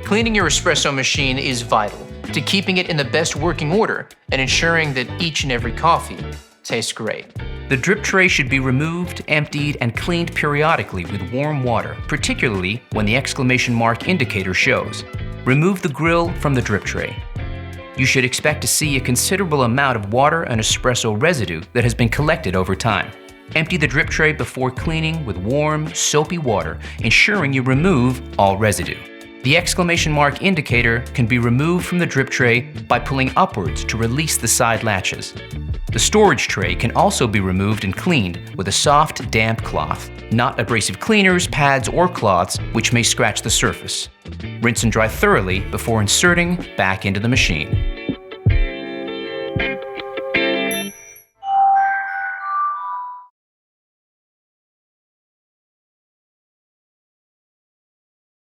Cleaning your espresso machine is vital to keeping it in the best working order and ensuring that each and every coffee tastes great. The drip tray should be removed, emptied, and cleaned periodically with warm water, particularly when the exclamation mark indicator shows. Remove the grill from the drip tray. You should expect to see a considerable amount of water and espresso residue that has been collected over time. Empty the drip tray before cleaning with warm, soapy water, ensuring you remove all residue. The exclamation mark indicator can be removed from the drip tray by pulling upwards to release the side latches. The storage tray can also be removed and cleaned with a soft, damp cloth, not abrasive cleaners, pads, or cloths which may scratch the surface. Rinse and dry thoroughly before inserting back into the machine.